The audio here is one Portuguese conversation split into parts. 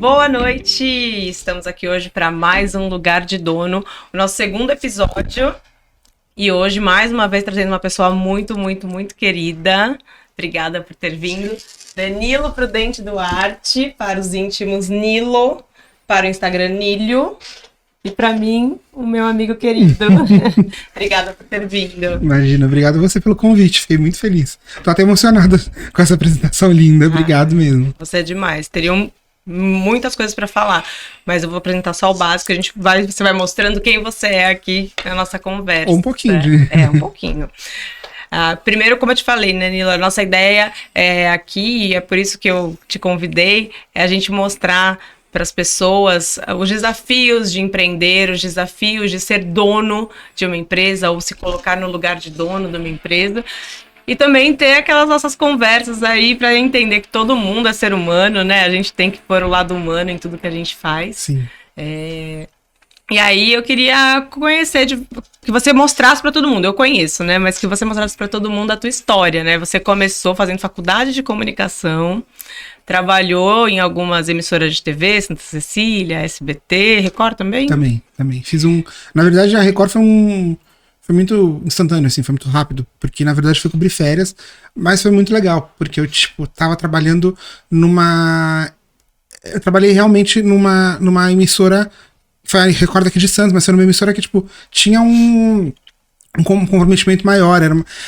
Boa noite! Estamos aqui hoje para mais um Lugar de Dono, o nosso segundo episódio. E hoje, mais uma vez, trazendo uma pessoa muito querida. Obrigada por ter vindo. Danilo Prudente Duarte, para os íntimos Nilo, para o Instagram Nilho. E para mim, o meu amigo querido. Obrigada por ter vindo. Imagina, obrigado a você pelo convite, fiquei muito feliz. Tô até emocionada com essa apresentação linda, obrigado mesmo. Você é demais, teriam muitas coisas para falar, mas eu vou apresentar só o básico, você vai mostrando quem você é aqui na nossa conversa. Ou um pouquinho. Um pouquinho. Primeiro, como eu te falei, né, Nilo, a nossa ideia aqui, e é por isso que eu te convidei, é a gente mostrar para as pessoas os desafios de empreender, os desafios de ser dono de uma empresa ou se colocar no lugar de dono de uma empresa. E também ter aquelas nossas conversas aí para entender que todo mundo é ser humano, né? A gente tem que pôr o lado humano em tudo que a gente faz. Sim. E aí eu queria conhecer, que você mostrasse para todo mundo. Eu conheço, né? Mas que você mostrasse para todo mundo a tua história, né? Você começou fazendo faculdade de comunicação, trabalhou em algumas emissoras de TV, Santa Cecília, SBT, Record também? Também. Fiz na verdade, a Record foi muito instantâneo, assim, foi muito rápido, porque na verdade foi cobrir férias, mas foi muito legal, porque eu, tava trabalhando eu trabalhei realmente numa emissora, foi a Record aqui de Santos, mas foi numa emissora que, tinha um comprometimento maior,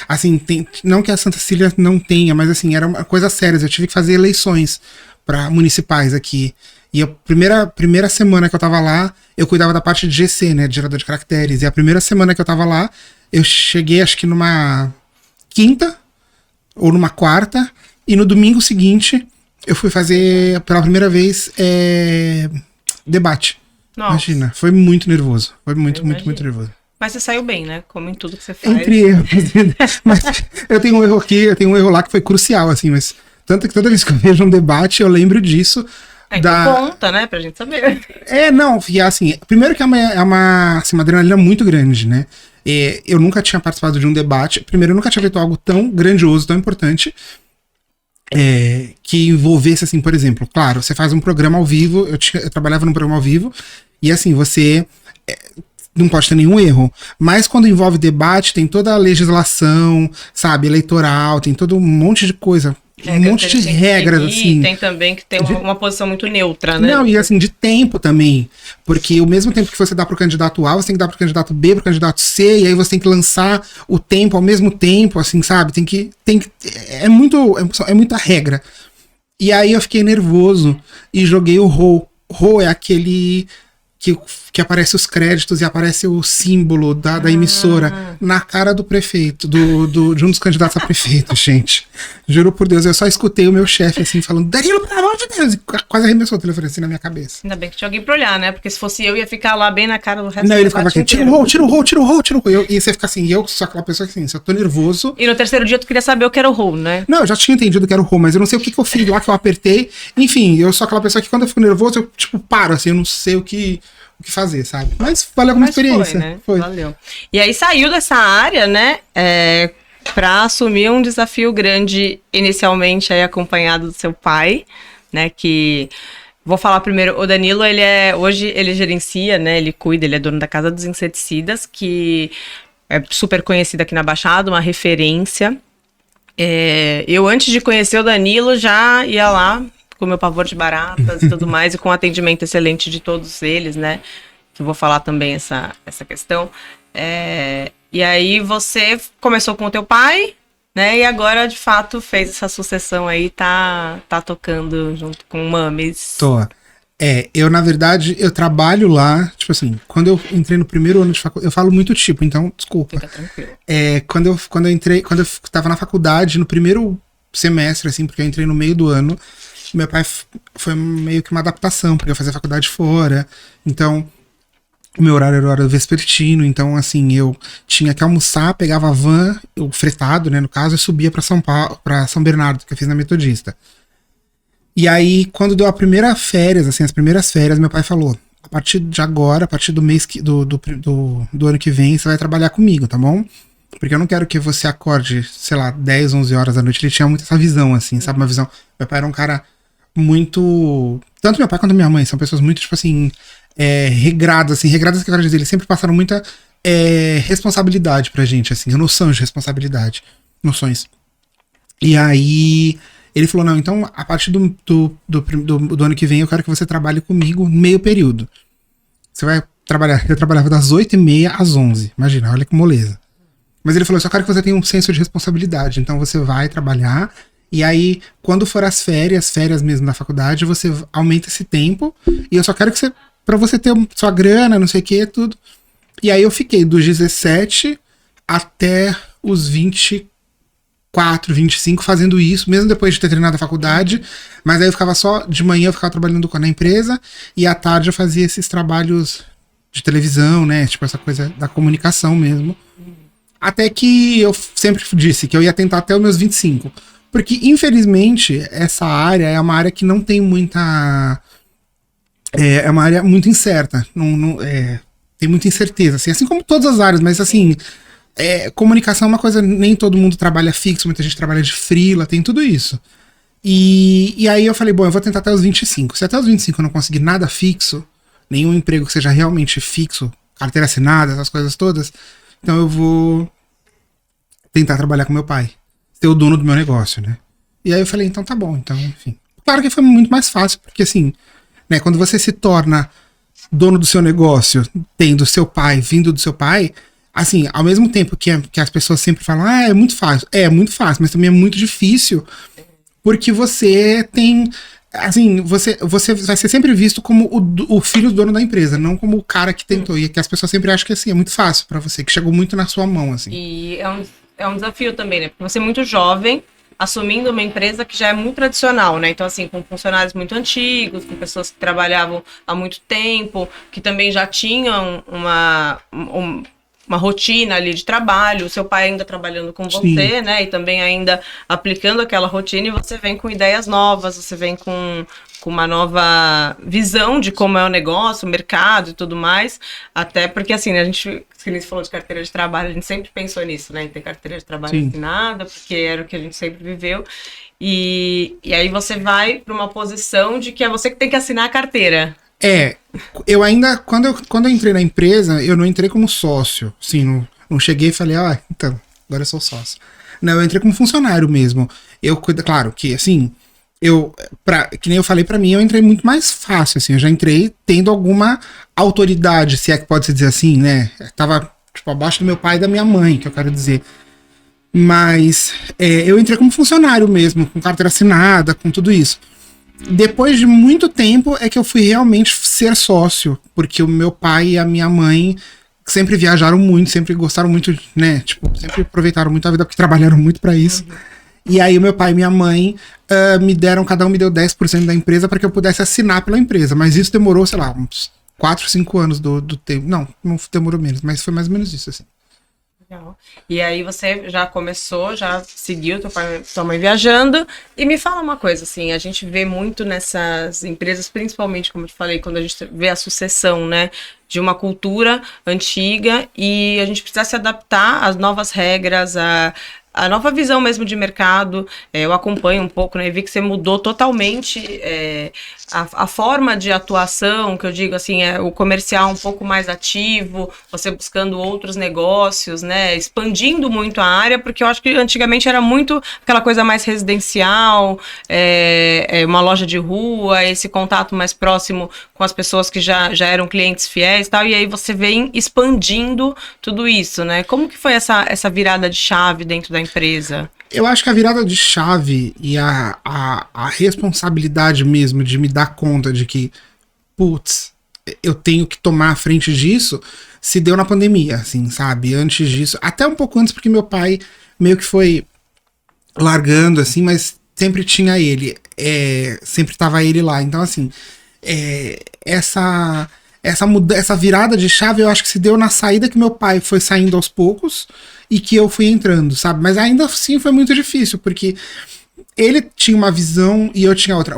assim, não que a Santa Cecília não tenha, mas assim, era uma coisa séria, eu tive que fazer eleições para municipais aqui. E a primeira semana que eu tava lá, eu cuidava da parte de GC, né, de gerador de caracteres. E a primeira semana que eu tava lá, eu cheguei acho que numa quinta ou numa quarta, e no domingo seguinte eu fui fazer pela primeira vez debate. Nossa. Imagina, foi muito nervoso, foi muito nervoso. Mas você saiu bem, né? Como em tudo que você faz. Entre erros. Mas eu tenho um erro aqui, eu tenho um erro lá que foi crucial, assim, mas tanto que toda vez que eu vejo um debate, eu lembro disso. Então conta, né, pra gente saber. E assim, primeiro que é uma adrenalina muito grande, né? Eu nunca tinha participado de um debate, primeiro eu nunca tinha feito algo tão grandioso, tão importante, que envolvesse, assim, por exemplo, claro, você faz um programa ao vivo, eu trabalhava num programa ao vivo, e assim, você não pode ter nenhum erro, mas quando envolve debate, tem toda a legislação, sabe, eleitoral, tem todo um monte de coisa, um monte de regras, assim. Tem também que ter uma posição muito neutra, né? Não, e assim, de tempo também, porque o mesmo tempo que você dá pro candidato A, você tem que dar pro candidato B, pro candidato C, e aí você tem que lançar o tempo ao mesmo tempo, assim, sabe? É muita regra. E aí eu fiquei nervoso e joguei o Roll. Roll é aquele que aparece os créditos e aparece o símbolo da emissora na cara do prefeito, de um dos candidatos a prefeito, gente. Juro por Deus, eu só escutei o meu chefe assim, falando, Danilo, pelo amor de Deus, e quase arremessou o telefone assim na minha cabeça. Ainda bem que tinha alguém pra olhar, né? Porque se fosse eu, ia ficar lá bem na cara do resto. Não, ele ficava aqui, tira o Roll. E você fica assim, eu sou aquela pessoa que assim, se eu tô nervoso... E no terceiro dia tu queria saber o que era o Roll, né? Não, eu já tinha entendido que era o Roll, mas eu não sei o que eu fiz lá, que eu apertei. Enfim, eu sou aquela pessoa que quando eu fico nervoso, eu paro, assim, eu não sei o que fazer, sabe? Mas valeu alguma experiência. Foi, né? Foi. Valeu. E aí saiu dessa área, né? Para assumir um desafio grande, inicialmente aí acompanhado do seu pai, né? Que vou falar primeiro, o Danilo, hoje ele gerencia, né? Ele cuida, ele é dono da Casa dos Inseticidas, que é super conhecida aqui na Baixada, uma referência. Eu antes de conhecer o Danilo já ia lá com o meu pavor de baratas e tudo mais, e com um atendimento excelente de todos eles, né? Que eu vou falar também essa questão. E aí você começou com o teu pai, né? E agora, de fato, fez essa sucessão aí, tá tocando junto com o Mames. Tô. Eu, na verdade, eu trabalho lá, tipo assim, quando eu entrei no primeiro ano de faculdade, eu falo muito então, desculpa. Fica tranquilo. Quando eu tava na faculdade, no primeiro semestre, assim, porque eu entrei no meio do ano, meu pai foi meio que uma adaptação, porque eu fazia faculdade fora, então o meu horário era o horário vespertino, então assim, eu tinha que almoçar, pegava a van, o fretado, né, no caso, e subia pra São Bernardo, que eu fiz na Metodista. E aí, quando deu as primeiras férias, meu pai falou, a partir de agora, a partir do mês do ano que vem, você vai trabalhar comigo, tá bom? Porque eu não quero que você acorde, sei lá, 10, 11 horas da noite. Ele tinha muito essa visão, assim, sabe? Uma visão. Meu pai era um cara muito... Tanto meu pai quanto minha mãe são pessoas muito, tipo assim, regradas, assim, regradas que eu quero dizer, eles sempre passaram muita responsabilidade pra gente, assim, noção de responsabilidade, noções. E aí ele falou, não, então a partir do ano que vem eu quero que você trabalhe comigo meio período. Você vai trabalhar, eu trabalhava das 8h30 às 11h, imagina, olha que moleza. Mas ele falou, eu só quero que você tenha um senso de responsabilidade, então você vai trabalhar, e aí quando for as férias mesmo da faculdade, você aumenta esse tempo, e eu só quero que você, pra você ter sua grana, não sei o que, tudo. E aí eu fiquei dos 17 até os 24, 25 fazendo isso, mesmo depois de ter terminado a faculdade, mas aí eu ficava só, de manhã eu ficava trabalhando na empresa, e à tarde eu fazia esses trabalhos de televisão, né, tipo essa coisa da comunicação mesmo, até que eu sempre disse que eu ia tentar até os meus 25, porque infelizmente essa área é uma área que não tem muita... É uma área muito incerta, tem muita incerteza, assim como todas as áreas, mas assim... comunicação é uma coisa, nem todo mundo trabalha fixo, muita gente trabalha de freela, tem tudo isso. E aí eu falei, bom, eu vou tentar até os 25. Se até os 25 eu não conseguir nada fixo, nenhum emprego que seja realmente fixo, carteira assinada, essas coisas todas, então eu vou tentar trabalhar com meu pai, ser o dono do meu negócio, né? E aí eu falei, então tá bom, então, enfim. Claro que foi muito mais fácil, porque assim, né, quando você se torna dono do seu negócio, tendo seu pai, vindo do seu pai, assim, ao mesmo tempo que as pessoas sempre falam, é muito fácil, mas também é muito difícil, porque você tem, assim, você vai ser sempre visto como o filho do dono da empresa, não como o cara que tentou, e que as pessoas sempre acham que, assim, é muito fácil pra você, que chegou muito na sua mão, assim. E é um desafio também, né, porque você é muito jovem, assumindo uma empresa que já é muito tradicional, né? Então, assim, com funcionários muito antigos, com pessoas que trabalhavam há muito tempo, que também já tinham uma rotina ali de trabalho, o seu pai ainda trabalhando com você, sim, né? E também ainda aplicando aquela rotina, e você vem com ideias novas, você vem com uma nova visão de como é o negócio, o mercado e tudo mais. Até porque, assim, né, a gente, que nem você falou de carteira de trabalho, a gente sempre pensou nisso, né? Em ter carteira de trabalho, sim, assinada, porque era o que a gente sempre viveu. E aí você vai para uma posição de que é você que tem que assinar a carteira. Eu ainda, quando eu entrei na empresa, eu não entrei como sócio, assim, não cheguei e falei, então, agora eu sou sócio. Não, eu entrei como funcionário mesmo. Claro que, assim, que nem eu falei, pra mim, eu entrei muito mais fácil, assim, eu já entrei tendo alguma autoridade, se é que pode se dizer assim, né? Eu tava, tipo, abaixo do meu pai e da minha mãe, que eu quero dizer. Mas eu entrei como funcionário mesmo, com carteira assinada, com tudo isso. Depois de muito tempo é que eu fui realmente ser sócio, porque o meu pai e a minha mãe sempre viajaram muito, sempre gostaram muito, né, tipo, sempre aproveitaram muito a vida porque trabalharam muito pra isso. Uhum. E aí o meu pai e minha mãe cada um me deu 10% da empresa para que eu pudesse assinar pela empresa, mas isso demorou, sei lá, uns 4, 5 anos do tempo. Não demorou menos, mas foi mais ou menos isso, assim. Legal. E aí você já começou, já seguiu teu pai e tua mãe viajando. E me fala uma coisa, assim, a gente vê muito nessas empresas, principalmente, como eu te falei, quando a gente vê a sucessão, né, de uma cultura antiga, e a gente precisa se adaptar às novas regras, a nova visão mesmo de mercado. Eu acompanho um pouco, né, e vi que você mudou totalmente a forma de atuação, que eu digo assim, o comercial um pouco mais ativo, você buscando outros negócios, né, expandindo muito a área, porque eu acho que antigamente era muito aquela coisa mais residencial, uma loja de rua, esse contato mais próximo com as pessoas que já eram clientes fiéis e tal, e aí você vem expandindo tudo isso, né? Como que foi essa virada de chave dentro da empresa? Eu acho que a virada de chave e a responsabilidade mesmo de me dar conta de que, putz, eu tenho que tomar a frente disso, se deu na pandemia, assim, sabe? Antes disso, até um pouco antes, porque meu pai meio que foi largando, assim, mas sempre tinha ele, sempre tava ele lá. Então, assim, essa virada de chave eu acho que se deu na saída que meu pai foi saindo aos poucos e que eu fui entrando, sabe? Mas ainda assim foi muito difícil, porque ele tinha uma visão e eu tinha outra.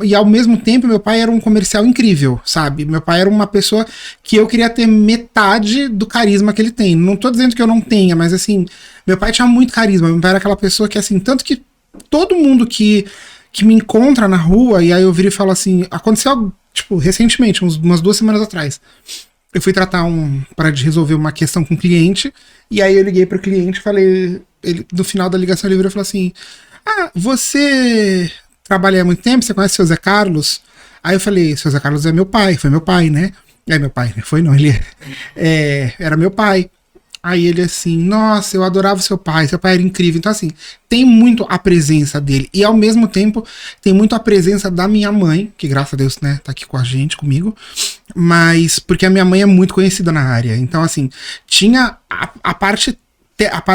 E ao mesmo tempo meu pai era um comercial incrível, sabe? Meu pai era uma pessoa que eu queria ter metade do carisma que ele tem. Não tô dizendo que eu não tenha, mas assim, meu pai tinha muito carisma. Meu pai era aquela pessoa que, assim, tanto que todo mundo que que me encontra na rua, e aí eu viro e falo assim, aconteceu, tipo, recentemente, umas 2 semanas atrás. Eu fui tratar para resolver uma questão com o cliente, e aí eu liguei pro cliente e falei, no final da ligação ele virou e falou assim, você trabalha há muito tempo, você conhece o seu Zé Carlos? Aí eu falei, seu Zé Carlos é meu pai, foi meu pai, né? É meu pai, né? Foi não, ele era meu pai. Aí ele assim, nossa, eu adorava seu pai era incrível. Então assim, tem muito a presença dele. E ao mesmo tempo, tem muito a presença da minha mãe, que graças a Deus, né, tá aqui com a gente, comigo. Mas, porque a minha mãe é muito conhecida na área. Então assim, tinha a parte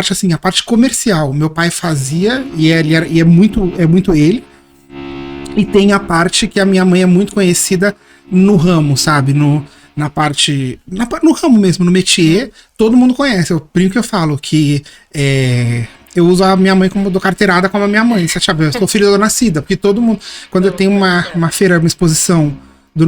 assim, a parte comercial. Meu pai fazia, e é muito ele. E tem a parte que a minha mãe é muito conhecida no ramo, sabe? Na parte. No ramo mesmo, no métier, todo mundo conhece. Eu brinco que eu falo que eu uso a minha mãe como dou carteirada como a minha mãe. Você sabe, eu sou filho da Dona Cida, porque todo mundo. Quando eu tenho uma feira, uma exposição da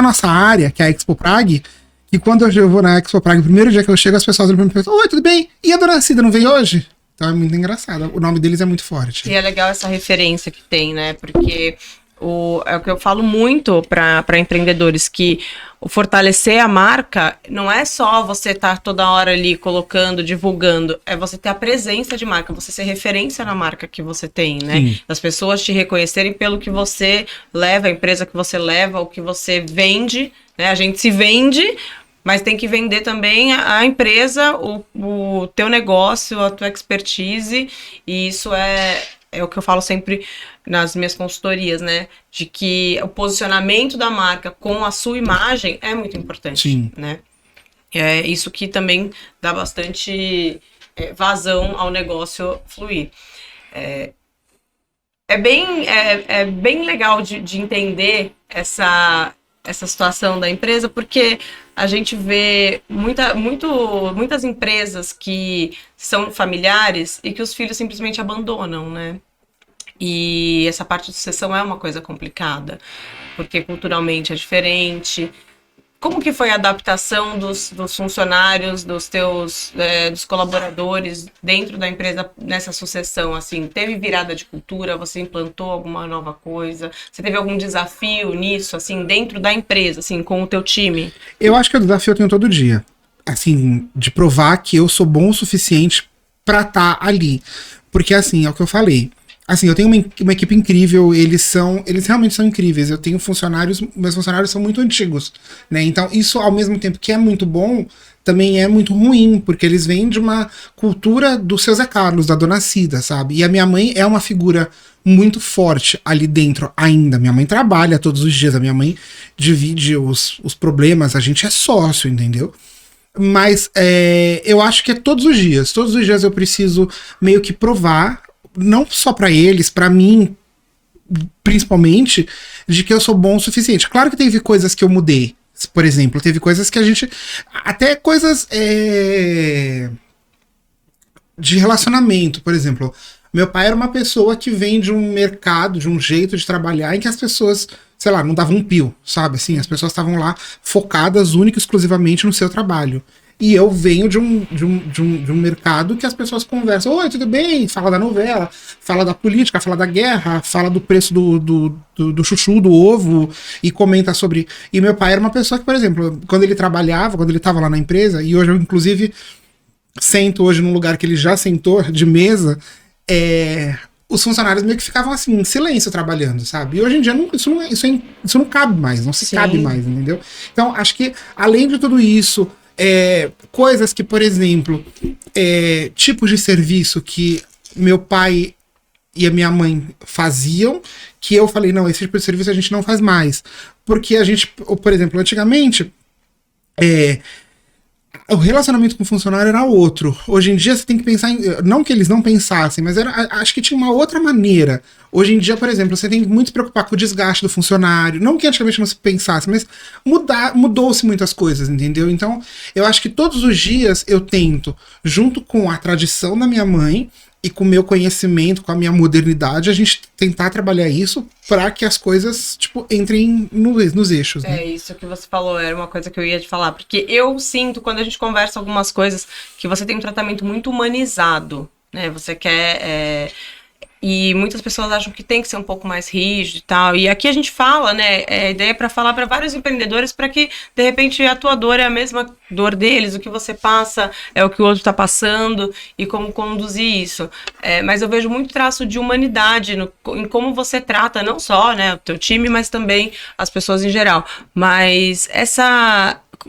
nossa área, que é a Expo Prague, e quando eu vou na Expo Prague, o primeiro dia que eu chego, as pessoas me perguntam: oi, tudo bem? E a Dona Cida não veio hoje? Então é muito engraçado. O nome deles é muito forte. E é legal essa referência que tem, né? Porque é o que eu falo muito para empreendedores, que o fortalecer a marca não é só você estar toda hora ali colocando, divulgando, é você ter a presença de marca, você ser referência na marca que você tem, né? Sim. As pessoas te reconhecerem pelo que você leva, a empresa que você leva, o que você vende, né? A gente se vende, mas tem que vender também a empresa, o teu negócio, a tua expertise, e isso é o que eu falo sempre nas minhas consultorias, né? De que o posicionamento da marca com a sua imagem é muito importante. Sim. Né? É isso que também dá bastante vazão ao negócio fluir. É bem legal de entender essa situação da empresa, porque a gente vê muitas empresas que são familiares e que os filhos simplesmente abandonam, né? E essa parte de sucessão é uma coisa complicada, porque culturalmente é diferente. Como que foi a adaptação dos funcionários, dos colaboradores dentro da empresa nessa sucessão? Assim, teve virada de cultura? Você implantou alguma nova coisa? Você teve algum desafio nisso, assim, dentro da empresa, assim, com o teu time? Eu acho que o desafio eu tenho todo dia. Assim, de provar que eu sou bom o suficiente pra estar ali. Porque, assim, é o que eu falei. Assim, eu tenho uma equipe incrível, eles realmente são incríveis. Eu tenho meus funcionários são muito antigos, né? Então, isso ao mesmo tempo que é muito bom, também é muito ruim, porque eles vêm de uma cultura do seu Zé Carlos, da Dona Cida, sabe? E a minha mãe é uma figura muito forte ali dentro ainda. Minha mãe trabalha todos os dias, a minha mãe divide os problemas, a gente é sócio, entendeu? Mas eu acho que é todos os dias eu preciso meio que provar, não só pra eles, pra mim, principalmente, de que eu sou bom o suficiente. Claro que teve coisas que eu mudei. Por exemplo, teve coisas que a gente... Até coisas de relacionamento, por exemplo. Meu pai era uma pessoa que vem de um mercado, de um jeito de trabalhar em que as pessoas, sei lá, não davam um pio, sabe? Assim, as pessoas estavam lá focadas única e exclusivamente no seu trabalho. E eu venho de um mercado que as pessoas conversam. Oi, tudo bem? Fala da novela, fala da política, fala da guerra, fala do preço do chuchu, do ovo, e comenta sobre... E meu pai era uma pessoa que, por exemplo, quando ele trabalhava, quando ele estava lá na empresa, e hoje eu, inclusive, sento hoje num lugar que ele já sentou, de mesa, os funcionários meio que ficavam assim, em silêncio, trabalhando, sabe? E hoje em dia isso não cabe mais, não se Sim. cabe mais, entendeu? Então, acho que, além de tudo isso... coisas que, por exemplo, tipos de serviço que meu pai e a minha mãe faziam, que eu falei, não, esse tipo de serviço a gente não faz mais. Porque a gente, por exemplo, antigamente, o relacionamento com o funcionário era outro. Hoje em dia você tem que pensar em... Não que eles não pensassem, mas acho que tinha uma outra maneira. Hoje em dia, por exemplo, você tem que muito se preocupar com o desgaste do funcionário. Não que antigamente não se pensasse, mas mudou-se muitas coisas, entendeu? Então, eu acho que todos os dias eu tento, junto com a tradição da minha mãe e com o meu conhecimento, com a minha modernidade, a gente tentar trabalhar isso para que as coisas, tipo, entrem nos eixos, né? Isso que você falou, era uma coisa que eu ia te falar, porque eu sinto, quando a gente conversa algumas coisas, que você tem um tratamento muito humanizado, né? Você quer... E muitas pessoas acham que tem que ser um pouco mais rígido e tal. E aqui a gente fala, né? A ideia é para falar para vários empreendedores para que, de repente, a tua dor é a mesma dor deles, o que você passa é o que o outro está passando e como conduzir isso. Mas eu vejo muito traço de humanidade em como você trata não só, né, o teu time, mas também as pessoas em geral. Mas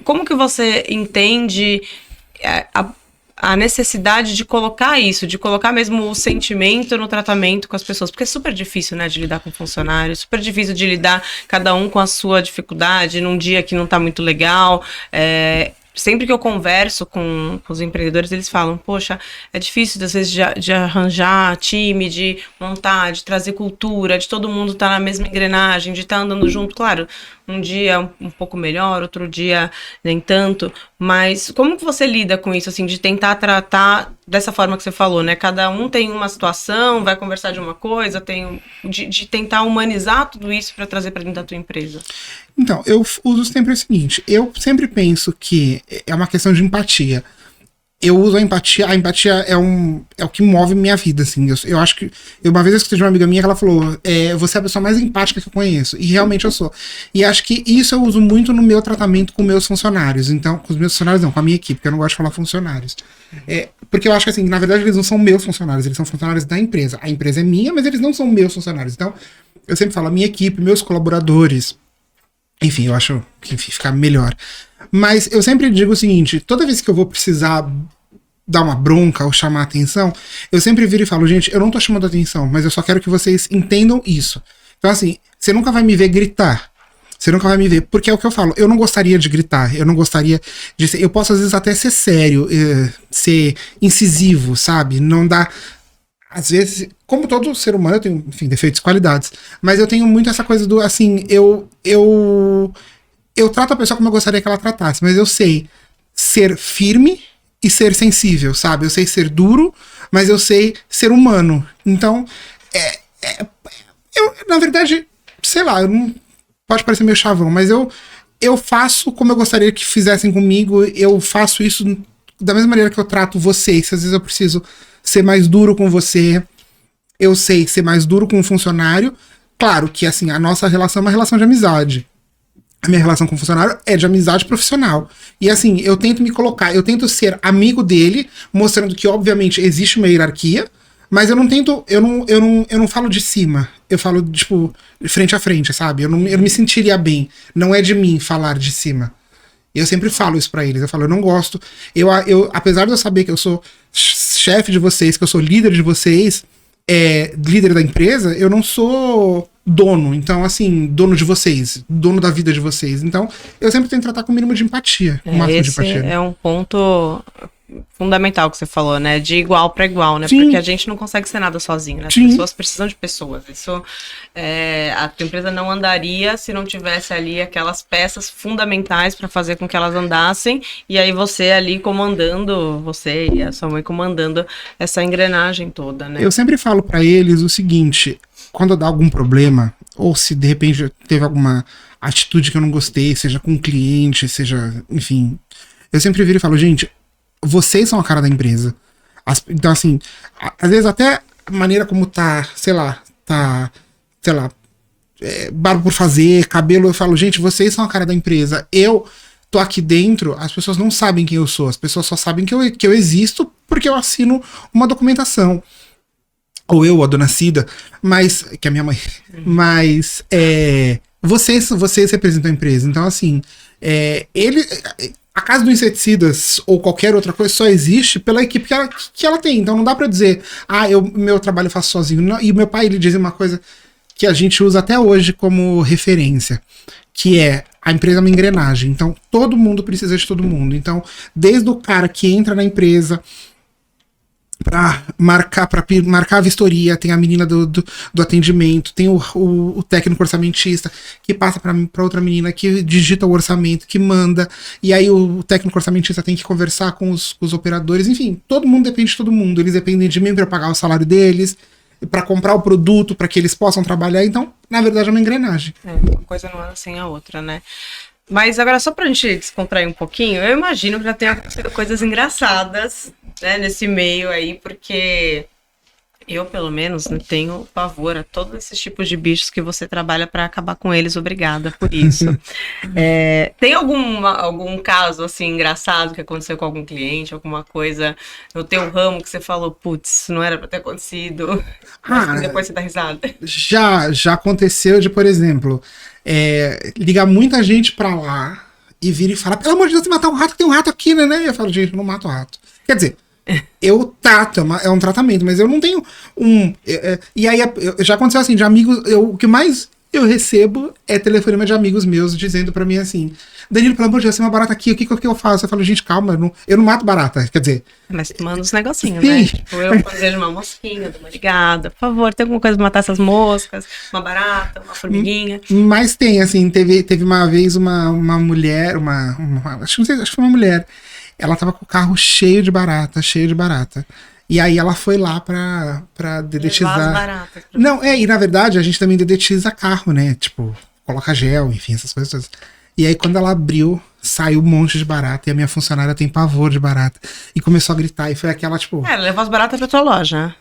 como que você entende a necessidade de colocar isso, de colocar mesmo o sentimento no tratamento com as pessoas, porque é super difícil, né, de lidar com funcionários, super difícil de lidar cada um com a sua dificuldade, num dia que não tá muito legal. Sempre que eu converso com os empreendedores, eles falam, poxa, é difícil às vezes de arranjar time, de montar, de trazer cultura, de todo mundo estar na mesma engrenagem, de estar andando junto. Claro, um dia um pouco melhor, outro dia nem tanto, mas como que você lida com isso, assim, de tentar tratar dessa forma que você falou, né? Cada um tem uma situação, vai conversar de uma coisa, de tentar humanizar tudo isso para trazer para dentro da tua empresa. Então, eu uso sempre o seguinte, eu sempre penso que é uma questão de empatia. Eu uso a empatia é o que move minha vida, assim. Eu acho que. Uma vez eu escutei de uma amiga minha que ela falou: você é a pessoa mais empática que eu conheço. E realmente eu sou. E acho que isso eu uso muito no meu tratamento com meus funcionários. Então, com os meus funcionários não, com a minha equipe, porque eu não gosto de falar funcionários. Porque eu acho que, assim, na verdade, eles não são meus funcionários, eles são funcionários da empresa. A empresa é minha, mas eles não são meus funcionários. Então, eu sempre falo, a minha equipe, meus colaboradores. Enfim, eu acho que fica melhor. Mas eu sempre digo o seguinte, toda vez que eu vou precisar dar uma bronca ou chamar atenção, eu sempre viro e falo, gente, eu não tô chamando atenção, mas eu só quero que vocês entendam isso. Então, assim, você nunca vai me ver gritar. Você nunca vai me ver, porque é o que eu falo, eu não gostaria de gritar, eu não gostaria de ser, eu posso às vezes até ser sério, ser incisivo, sabe? Não dá... Às vezes, como todo ser humano, eu tenho, enfim, defeitos e qualidades. Mas eu tenho muito essa coisa do, assim, eu trato a pessoa como eu gostaria que ela tratasse, mas eu sei ser firme e ser sensível, sabe? Eu sei ser duro, mas eu sei ser humano. Então, eu, na verdade, sei lá, pode parecer meio chavão, mas eu faço como eu gostaria que fizessem comigo, eu faço isso da mesma maneira que eu trato vocês. Às vezes eu preciso ser mais duro com você, eu sei ser mais duro com o funcionário. Claro que, assim, a nossa relação é uma relação de amizade. A minha relação com o funcionário é de amizade profissional. E, assim, eu tento me colocar, eu tento ser amigo dele, mostrando que, obviamente, existe uma hierarquia, mas eu não tento, eu não falo de cima, eu falo, tipo, frente a frente, sabe? Eu não me sentiria bem. Não é de mim falar de cima. Eu sempre falo isso pra eles, eu falo, eu não gosto, apesar de eu saber que eu sou chefe de vocês, que eu sou líder de vocês, líder da empresa, eu não sou dono, então assim, dono de vocês, dono da vida de vocês, então eu sempre tento tratar com o mínimo de empatia, o máximo de empatia. Esse é um ponto fundamental que você falou, né, de igual para igual, né, Sim. Porque a gente não consegue ser nada sozinho, né, as Sim. pessoas precisam de pessoas, a tua empresa não andaria se não tivesse ali aquelas peças fundamentais para fazer com que elas andassem, e aí você ali comandando, você e a sua mãe comandando essa engrenagem toda, né. Eu sempre falo para eles o seguinte, quando dá algum problema, ou se de repente teve alguma atitude que eu não gostei, seja com o cliente, seja, enfim, eu sempre viro e falo, gente, vocês são a cara da empresa. Então, assim, às vezes até a maneira como barba por fazer, cabelo, eu falo, gente, vocês são a cara da empresa. Eu tô aqui dentro, as pessoas não sabem quem eu sou, as pessoas só sabem que eu existo porque eu assino uma documentação. Ou eu, a dona Cida, que é a minha mãe, mas vocês representam a empresa. Então, assim, a Casa do Inseticidas ou qualquer outra coisa só existe pela equipe que ela tem. Então não dá pra dizer, meu trabalho eu faço sozinho. Não, e meu pai, ele dizia uma coisa que a gente usa até hoje como referência, que é a empresa é uma engrenagem. Então todo mundo precisa de todo mundo. Então, desde o cara que entra na empresa para marcar a vistoria, tem a menina do atendimento, tem o técnico orçamentista que passa para outra menina que digita o orçamento, que manda, e aí o técnico orçamentista tem que conversar com os operadores, enfim, todo mundo depende de todo mundo, eles dependem de mim para pagar o salário deles, para comprar o produto, para que eles possam trabalhar, então, na verdade, é uma engrenagem. Uma coisa não é sem a outra, né? Mas agora, só pra gente descontrair um pouquinho, eu imagino que já tenha acontecido coisas engraçadas, né, nesse meio aí, porque Eu, pelo menos, né, tenho pavor a todos esses tipos de bichos que você trabalha para acabar com eles. Obrigada por isso. Tem algum caso, assim, engraçado que aconteceu com algum cliente, alguma coisa no teu ramo que você falou, putz, não era para ter acontecido, mas que depois você dá risada? Já aconteceu de, por exemplo, ligar muita gente pra lá e vir e falar, pelo amor de Deus, você matar um rato, tem um rato aqui, né? E eu falo, gente, eu não mato rato. Quer dizer, eu trato, é um tratamento, mas eu não tenho um. E aí já aconteceu assim, de amigos. O que mais eu recebo é telefonema de amigos meus dizendo pra mim assim: Danilo, pelo amor de Deus, tem uma barata aqui, o que eu faço? Eu falo, gente, calma, eu não mato barata. Quer dizer. Mas tu manda uns negocinhos, sim, né? Tipo, eu quando vejo uma mosquinha, dou uma ligada. Por favor, tem alguma coisa pra matar essas moscas? Uma barata, uma formiguinha? Mas tem, assim, teve uma vez uma mulher, acho que foi uma mulher. Ela tava com o carro cheio de barata, cheio de barata. E aí ela foi lá pra dedetizar. Levar as baratas. Não, e na verdade a gente também dedetiza carro, né? Tipo, coloca gel, enfim, essas coisas todas. E aí quando ela abriu, saiu um monte de barata. E a minha funcionária tem pavor de barata. E começou a gritar. E foi aquela, tipo. Levou as baratas pra tua loja.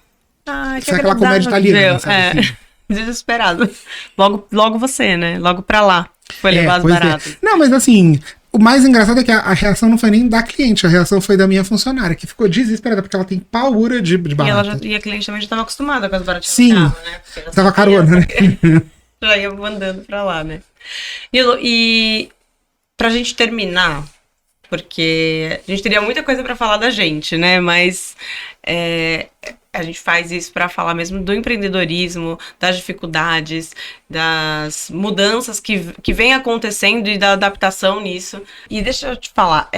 Ai, que foi aquela comédia italiana, sabe? Assim? Desesperado. Logo você, né? Logo pra lá. Foi levar as baratas. Não, mas assim, o mais engraçado é que a reação não foi nem da cliente, a reação foi da minha funcionária, que ficou desesperada, porque ela tem paura de barata. E a cliente também já estava acostumada com as baratinhas. Sim, no carro, né? tava carona, né? Já ia mandando pra lá, né? Nilo, e pra gente terminar, porque a gente teria muita coisa pra falar da gente, né? Mas a gente faz isso para falar mesmo do empreendedorismo, das dificuldades, das mudanças que vem acontecendo e da adaptação nisso. E deixa eu te falar,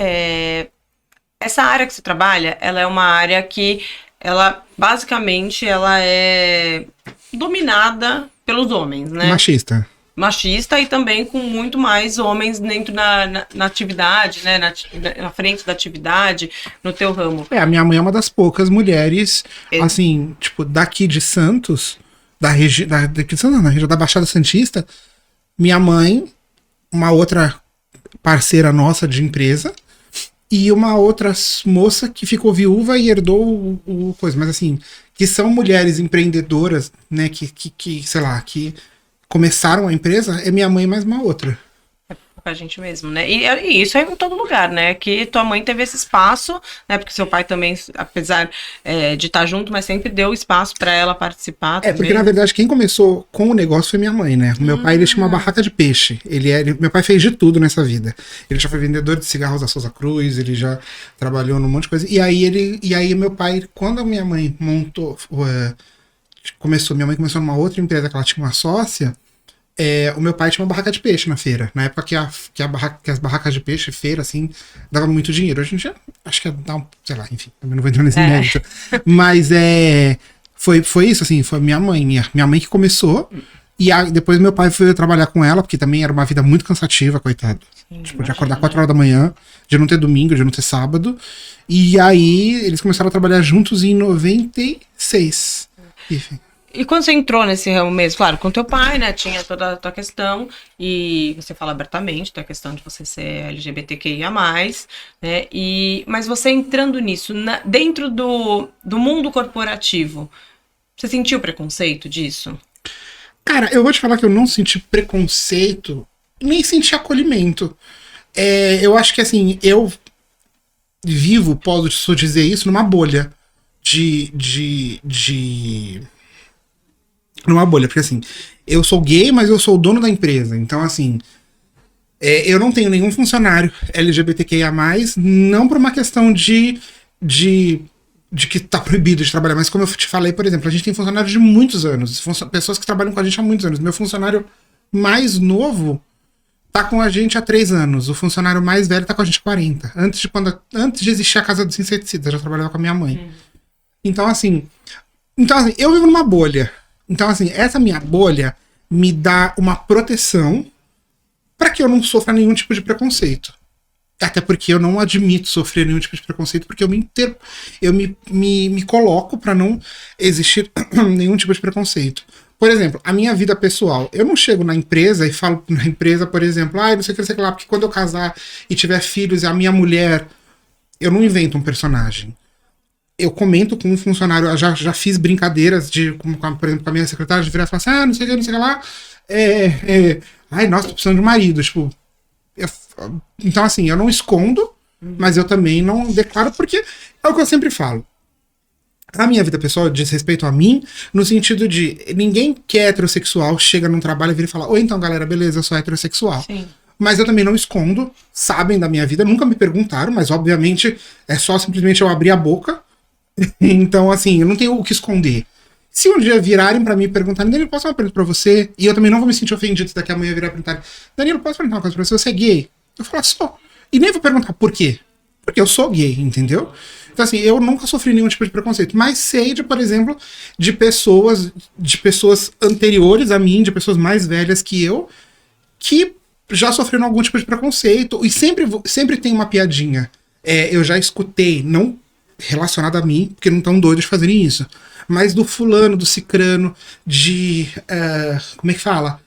essa área que você trabalha, ela é uma área que ela basicamente ela é dominada pelos homens, né? Machista e também com muito mais homens dentro na atividade, né? Na frente da atividade, no teu ramo. A minha mãe é uma das poucas mulheres, assim, tipo, daqui de Santos, daqui de Santos, na região da Baixada Santista, minha mãe, uma outra parceira nossa de empresa, e uma outra moça que ficou viúva e herdou o coisa. Mas assim, que são mulheres empreendedoras, né, que sei lá, que começaram a empresa, é minha mãe mais uma outra. A gente mesmo, né? E isso é em todo lugar, né? Que tua mãe teve esse espaço, né? Porque seu pai também, apesar de estar junto, mas sempre deu espaço para ela participar. Porque na verdade quem começou com o negócio foi minha mãe, né? O meu pai, ele tinha uma barraca de peixe. Meu pai fez de tudo nessa vida. Ele já foi vendedor de cigarros da Souza Cruz, ele já trabalhou num monte de coisa. E aí meu pai, quando a minha mãe montou, minha mãe começou numa outra empresa que ela tinha uma sócia. O meu pai tinha uma barraca de peixe na feira. Na época que as barracas de peixe, feira, assim, dava muito dinheiro. Hoje em dia, acho que dá sei lá, enfim, também não vou entrar nesse mérito. Mas foi isso, assim, foi minha mãe que começou. E depois meu pai foi trabalhar com ela, porque também era uma vida muito cansativa, coitado. Sim, tipo, de acordar 4 horas da manhã, de não ter domingo, de não ter sábado. E aí eles começaram a trabalhar juntos em 96. Enfim. E quando você entrou nesse ramo mesmo, claro, com teu pai, né, tinha toda a tua questão, e você fala abertamente da questão de você ser LGBTQIA+, né, mas você entrando nisso, dentro do mundo corporativo, você sentiu preconceito disso? Cara, eu vou te falar que eu não senti preconceito, nem senti acolhimento. Eu acho que, assim, eu posso dizer isso, numa bolha numa bolha, porque assim, eu sou gay, mas eu sou o dono da empresa. Então, assim, eu não tenho nenhum funcionário LGBTQIA+, não por uma questão de que tá proibido de trabalhar, mas como eu te falei, por exemplo, a gente tem funcionários de muitos anos, pessoas que trabalham com a gente há muitos anos. Meu funcionário mais novo tá com a gente há 3 anos, o funcionário mais velho tá com a gente há 40. Antes de existir a Casa dos Inseticidas, eu já trabalhava com a minha mãe. Então, assim, eu vivo numa bolha. Então, assim, essa minha bolha me dá uma proteção para que eu não sofra nenhum tipo de preconceito. Até porque eu não admito sofrer nenhum tipo de preconceito, porque eu me coloco para não existir nenhum tipo de preconceito. Por exemplo, a minha vida pessoal. Eu não chego na empresa e falo na empresa, por exemplo, não sei o que lá, porque quando eu casar e tiver filhos e a minha mulher, eu não invento um personagem. eu comento com um funcionário, eu já fiz brincadeiras por exemplo, com a minha secretária, de virar e falar assim, não sei o que lá, ai, nossa, tô precisando de um marido, tipo, então assim, eu não escondo, mas eu também não declaro, porque é o que eu sempre falo. A minha vida pessoal diz respeito a mim, no sentido de ninguém que é heterossexual chega num trabalho e vira e fala, oi, então galera, beleza, eu sou heterossexual. Sim. Mas eu também não escondo, sabem da minha vida, nunca me perguntaram, mas obviamente é só simplesmente eu abrir a boca. Então, assim, eu não tenho o que esconder. Se um dia virarem pra mim e perguntarem, Danilo, posso fazer uma pergunta pra você? E eu também não vou me sentir ofendido se daqui a amanhã virar e perguntarem, Danilo, posso perguntar uma coisa pra você? Você é gay? Eu falo, sou. E nem vou perguntar por quê. Porque eu sou gay, entendeu? Então, assim, eu nunca sofri nenhum tipo de preconceito. Mas sei, por exemplo, de pessoas anteriores a mim, de pessoas mais velhas que eu, que já sofreram algum tipo de preconceito. E sempre tem uma piadinha. Eu já escutei, não relacionada a mim, porque não estão doidos de fazerem isso, mas do fulano, do cicrano, como é que fala?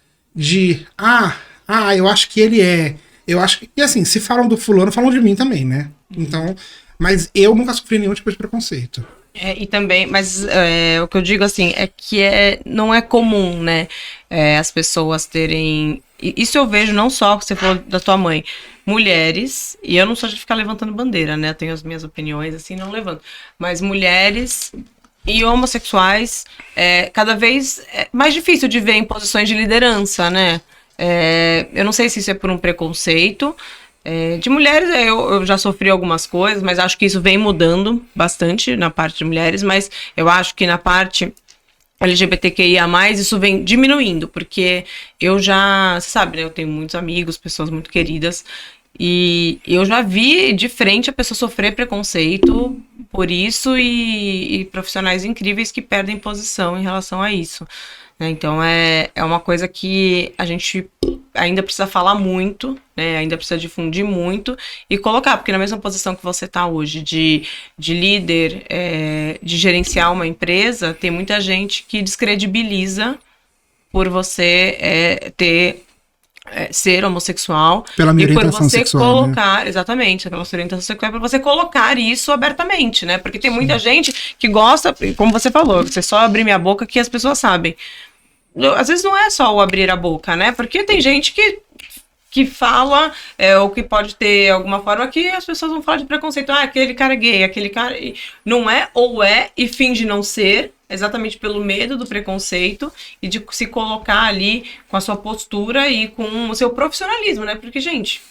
Eu acho que ele eu acho que, e assim, se falam do fulano, falam de mim também, né? Então, mas eu nunca sofri nenhum tipo de preconceito. E também, mas o que eu digo assim, é que não é comum, né, as pessoas terem, isso eu vejo não só, que você falou da tua mãe, mulheres, e eu não sou de ficar levantando bandeira, né, eu tenho as minhas opiniões, assim, não levanto, mas mulheres e homossexuais, cada vez mais difícil de ver em posições de liderança, né, eu não sei se isso é por um preconceito. De mulheres, eu já sofri algumas coisas, mas acho que isso vem mudando bastante na parte de mulheres, mas eu acho que na parte LGBTQIA+, isso vem diminuindo, porque você sabe, né, eu tenho muitos amigos, pessoas muito queridas, e eu já vi de frente a pessoa sofrer preconceito por isso e profissionais incríveis que perdem posição em relação a isso. Então é uma coisa que a gente ainda precisa falar muito, né? Ainda precisa difundir muito e colocar, porque na mesma posição que você está hoje de líder, de gerenciar uma empresa, tem muita gente que descredibiliza por você ser homossexual. Pela minha orientação sexual, colocar, né? Exatamente, pela sua orientação sexual, para você colocar isso abertamente, né? Porque tem muita gente que gosta, como você falou, você só abrir minha boca que as pessoas sabem. Às vezes não é só o abrir a boca, né? Porque tem gente que fala, ou que pode ter alguma forma que as pessoas vão falar de preconceito. Aquele cara é gay, aquele cara... Não é, ou e finge não ser, exatamente pelo medo do preconceito e de se colocar ali com a sua postura e com o seu profissionalismo, né? Porque, gente,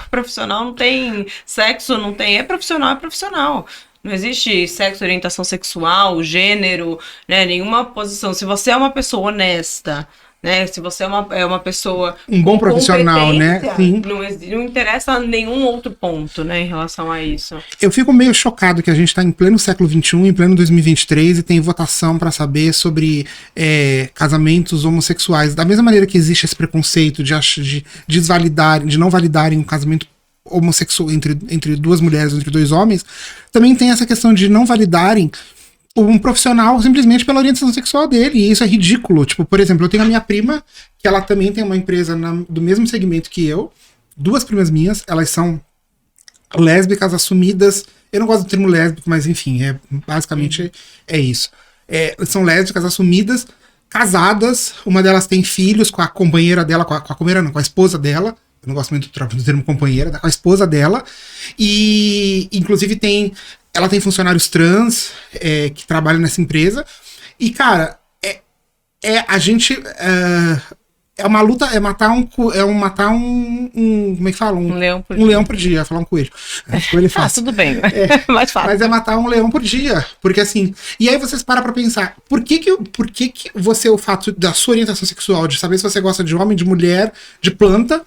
profissional não tem sexo, não tem... É profissional. Não existe sexo, orientação sexual, gênero, né? Nenhuma posição. Se você é uma pessoa honesta, né? Se você é uma pessoa um bom profissional, né? Sim. Não interessa nenhum outro ponto, né, em relação a isso. Eu fico meio chocado que a gente está em pleno século XXI, em pleno 2023, e tem votação para saber sobre casamentos homossexuais. Da mesma maneira que existe esse preconceito de desvalidarem, de não validarem um casamento homossexual entre duas mulheres, entre dois homens, também tem essa questão de não validarem um profissional simplesmente pela orientação sexual dele, e isso é ridículo. Tipo, por exemplo, eu tenho a minha prima, que ela também tem uma empresa do mesmo segmento que eu, duas primas minhas, elas são lésbicas assumidas, eu não gosto do termo lésbico, mas enfim, basicamente é isso. São lésbicas assumidas, casadas, uma delas tem filhos com a companheira dela, com a esposa dela. Eu não gosto muito do termo companheira, com a esposa dela. E, inclusive, ela tem funcionários trans que trabalham nessa empresa. E, cara, a gente... É uma luta, matar um como é que fala? Um leão por dia. Ia falar um coelho. Coelho é fácil. Tudo bem. Mais fácil. Mas é matar um leão por dia. Porque assim... E aí vocês param pra pensar, por que você, o fato da sua orientação sexual, de saber se você gosta de homem, de mulher, de planta...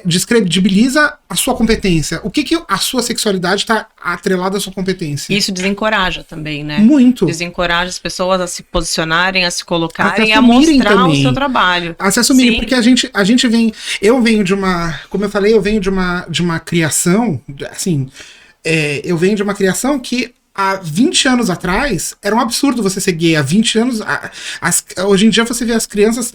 descredibiliza a sua competência. O que a sua sexualidade está atrelada à sua competência? Isso desencoraja também, né? Muito. Desencoraja as pessoas a se posicionarem, a se colocarem, a mostrar também o seu trabalho. A se assumirem, porque a gente vem... Eu venho de uma... Como eu falei, eu venho de uma criação, assim... eu venho de uma criação que há 20 anos atrás era um absurdo você ser gay. Há 20 anos... hoje em dia você vê as crianças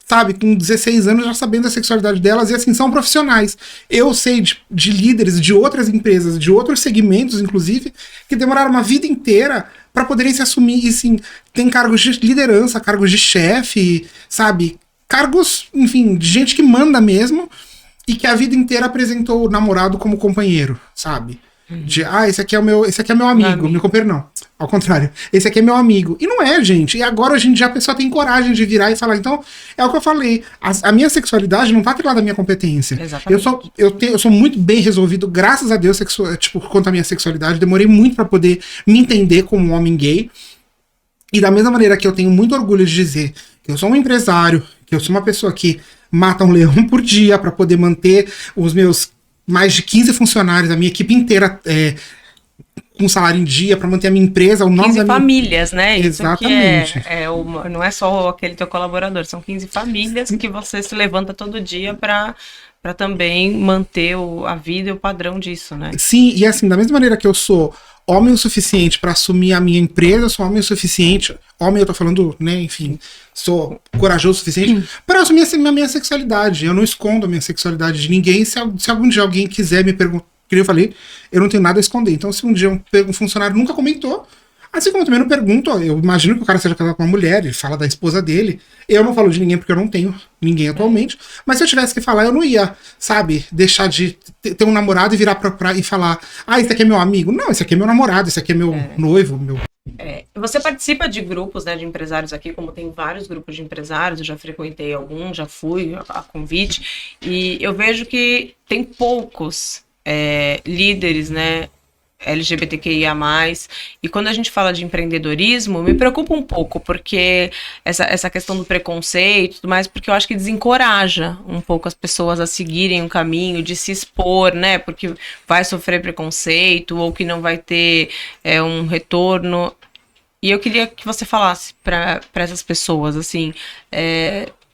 sabe, com 16 anos já sabendo da sexualidade delas, e assim, são profissionais. Eu sei de líderes de outras empresas, de outros segmentos, inclusive, que demoraram uma vida inteira para poderem se assumir, e assim, tem cargos de liderança, cargos de chefe, sabe, cargos, enfim, de gente que manda mesmo, e que a vida inteira apresentou o namorado como companheiro, sabe? Esse aqui é meu amigo. Meu companheiro não. Ao contrário. Esse aqui é meu amigo. E não é, gente. E agora hoje em dia a pessoa tem coragem de virar e falar. Então, é o que eu falei. A minha sexualidade não tá atrelada à minha competência. Exatamente. Eu sou muito bem resolvido, graças a Deus, quanto à minha sexualidade. Demorei muito pra poder me entender como um homem gay. E da mesma maneira que eu tenho muito orgulho de dizer que eu sou um empresário, que eu sou uma pessoa que mata um leão por dia pra poder manter os meus mais de 15 funcionários, a minha equipe inteira com salário em dia, para manter a minha empresa, o nome 15 da minha... famílias, né? Exatamente. Isso que não é só aquele teu colaborador, são 15 famílias que você se levanta todo dia para também manter a vida e o padrão disso, né? Sim, e assim, da mesma maneira que eu sou homem o suficiente para assumir a minha empresa, eu sou homem o suficiente, homem eu tô falando, né, enfim, sou corajoso o suficiente para assumir a minha sexualidade. Eu não escondo a minha sexualidade de ninguém. Se algum dia alguém quiser me perguntar, que eu falei, eu não tenho nada a esconder. Então, se um dia um funcionário nunca comentou, assim como eu também não pergunto, eu imagino que o cara seja casado com uma mulher, ele fala da esposa dele. Eu não falo de ninguém porque eu não tenho ninguém atualmente. Mas se eu tivesse que falar, eu não ia, sabe, deixar de ter um namorado e virar e falar, esse aqui é meu amigo. Não, esse aqui é meu namorado, esse aqui é meu noivo, meu... Você participa de grupos, né, de empresários aqui, como tem vários grupos de empresários, eu já frequentei alguns, já fui a convite, e eu vejo que tem poucos líderes, né, LGBTQIA+, e quando a gente fala de empreendedorismo, me preocupa um pouco, porque essa questão do preconceito e tudo mais, porque eu acho que desencoraja um pouco as pessoas a seguirem um caminho de se expor, né, porque vai sofrer preconceito, ou que não vai ter um retorno. E eu queria que você falasse para essas pessoas, assim,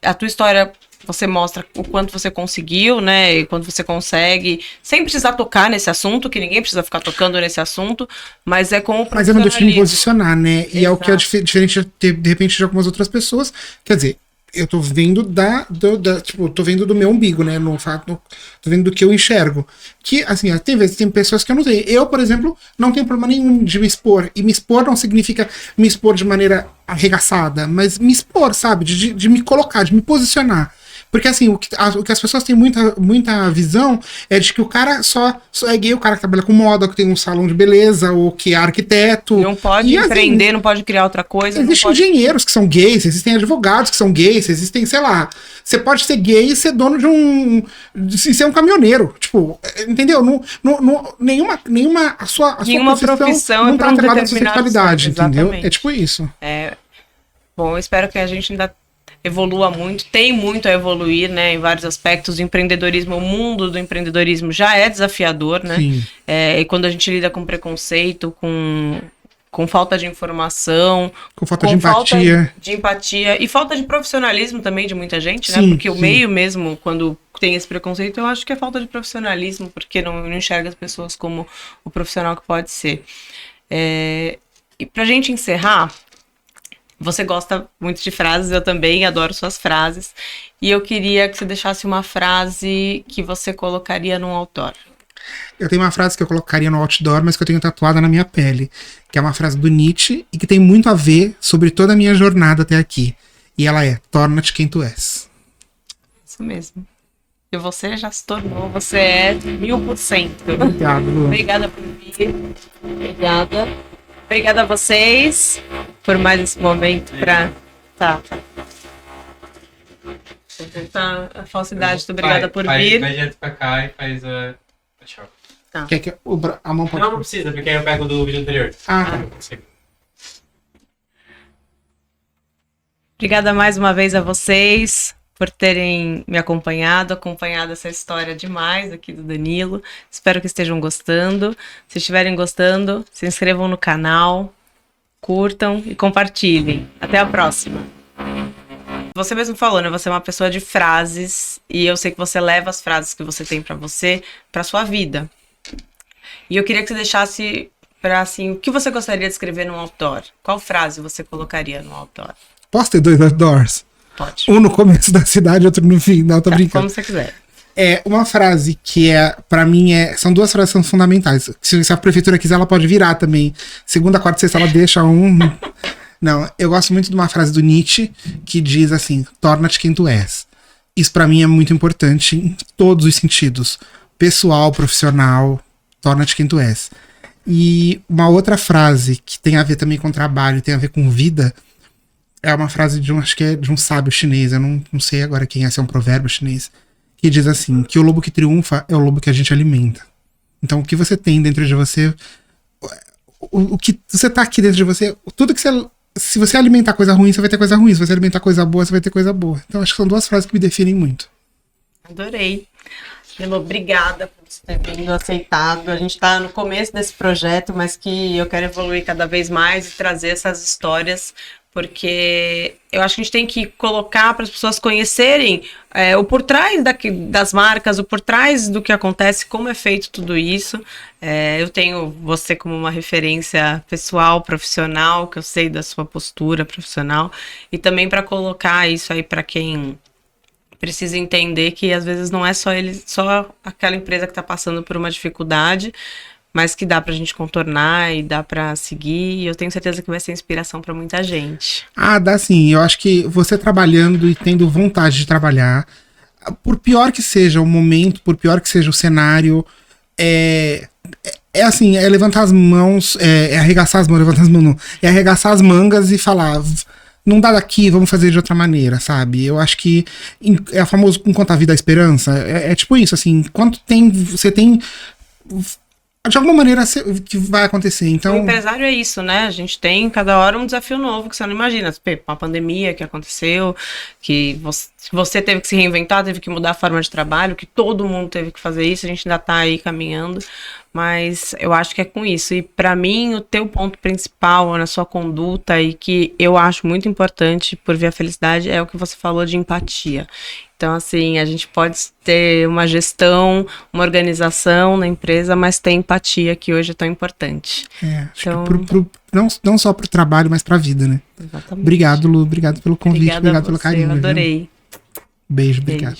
a tua história... Você mostra o quanto você conseguiu, né? E quanto você consegue, sem precisar tocar nesse assunto, que ninguém precisa ficar tocando nesse assunto, mas é com o Mas eu não deixo de me posicionar, né? Exato. E é o que é diferente de repente de algumas outras pessoas. Quer dizer, eu tô vendo tô vendo do meu umbigo, né? No fato, tô vendo do que eu enxergo. Que, assim, tem pessoas que eu não sei. Eu, por exemplo, não tenho problema nenhum de me expor. E me expor não significa me expor de maneira arregaçada, mas me expor, sabe? De me colocar, de me posicionar. Porque, assim, o que as pessoas têm muita visão é de que o cara só é gay, o cara que trabalha com moda, que tem um salão de beleza, ou que é arquiteto. Não pode empreender, assim, não pode criar outra coisa. Existem engenheiros que são gays, existem advogados que são gays, existem, sei lá... Você pode ser gay e ser dono de ser um caminhoneiro. Tipo, entendeu? Nenhuma a sua profissão não tá atrelada à sua sexualidade, entendeu? É tipo isso. Bom, eu espero que a gente ainda evolua muito, tem muito a evoluir, né, em vários aspectos. O empreendedorismo, o mundo do empreendedorismo já é desafiador, né? Sim. E quando a gente lida com preconceito, com falta de informação, com falta de empatia e falta de profissionalismo também de muita gente, sim, né? Porque sim. O meio mesmo, quando tem esse preconceito, eu acho que é falta de profissionalismo, porque não enxerga as pessoas como o profissional que pode ser. E pra gente encerrar, você gosta muito de frases, eu também adoro suas frases, e eu queria que você deixasse uma frase que você colocaria num outdoor. Eu tenho uma frase que eu colocaria no outdoor, mas que eu tenho tatuada na minha pele, que é uma frase do Nietzsche e que tem muito a ver sobre toda a minha jornada até aqui. E ela é: torna-te quem tu és. Isso mesmo. E você já se tornou, você é 1000%. Obrigado, Lu. Obrigada por vir. Obrigada. Obrigada a vocês por mais esse momento pra... Tá. A falsidade, obrigada por vir. Vai direto pra cá e faz a chave. Tá. Quer que a mão pode... Não precisa, porque aí eu pego do vídeo anterior. Obrigada mais uma vez a vocês por terem me acompanhado essa história demais aqui do Danilo. Espero que estejam gostando. Se estiverem gostando, se inscrevam no canal, curtam e compartilhem. Até a próxima. Você mesmo falou, né? Você é uma pessoa de frases e eu sei que você leva as frases que você tem pra sua vida. E eu queria que você deixasse assim, o que você gostaria de escrever num outdoor? Qual frase você colocaria no outdoor? Posso ter 2 outdoors? Pode. Um no começo da cidade, outro no fim. Não, tô Tá, brincando. como você quiser. É uma frase que pra mim, são duas frases que são fundamentais. Se a prefeitura quiser, ela pode virar também. Segunda, quarta e sexta, ela deixa um. Não, eu gosto muito de uma frase do Nietzsche que diz assim: torna-te quem tu és. Isso pra mim é muito importante em todos os sentidos. Pessoal, profissional, torna-te quem tu és. E uma outra frase que tem a ver também com trabalho, tem a ver com vida, é uma frase acho que é de um sábio chinês, eu não sei agora quem é, se é um provérbio chinês, que diz assim, que o lobo que triunfa é o lobo que a gente alimenta. Então o que você tem dentro de você, o que você tá aqui dentro de você, tudo que você... Se você alimentar coisa ruim, você vai ter coisa ruim. Se você alimentar coisa boa, você vai ter coisa boa. Então acho que são duas frases que me definem muito. Adorei. Milo, obrigada por você ter vindo, aceitado. A gente está no começo desse projeto, mas que eu quero evoluir cada vez mais e trazer essas histórias, porque eu acho que a gente tem que colocar para as pessoas conhecerem o por trás das marcas, o por trás do que acontece, como é feito tudo isso. Eu tenho você como uma referência pessoal, profissional, que eu sei da sua postura profissional, e também para colocar isso aí para quem precisa entender que às vezes não é só aquela empresa que está passando por uma dificuldade, mas que dá pra gente contornar e dá pra seguir, e eu tenho certeza que vai ser inspiração pra muita gente. Ah, dá sim. Eu acho que você trabalhando e tendo vontade de trabalhar, por pior que seja o momento, por pior que seja o cenário, é assim, é levantar as mãos, é arregaçar as mãos, levantar as mãos não, é arregaçar as mangas e falar, não dá daqui, vamos fazer de outra maneira, sabe? Eu acho que é o famoso enquanto a vida a esperança, é tipo isso, assim, enquanto você tem... De alguma maneira que vai acontecer, então... O empresário é isso, né? A gente tem cada hora um desafio novo que você não imagina. Uma pandemia que aconteceu, que você teve que se reinventar, teve que mudar a forma de trabalho, que todo mundo teve que fazer isso, a gente ainda tá aí caminhando, mas eu acho que é com isso. E para mim, o teu ponto principal na sua conduta e que eu acho muito importante por via felicidade é o que você falou de empatia. Então, assim, a gente pode ter uma gestão, uma organização na empresa, mas ter empatia, que hoje é tão importante. Acho que não só pro trabalho, mas pra vida, né? Exatamente. Obrigado, Lu. Obrigado pelo convite, obrigado pelo carinho. Eu adorei. Beijo, obrigado.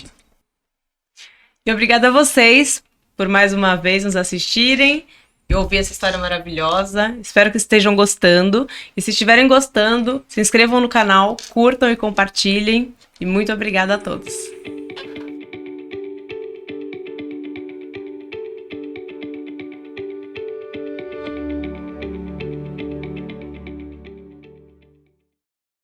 E obrigada a vocês por mais uma vez nos assistirem e ouvir essa história maravilhosa. Espero que estejam gostando. E se estiverem gostando, se inscrevam no canal, curtam e compartilhem. E muito obrigada a todos.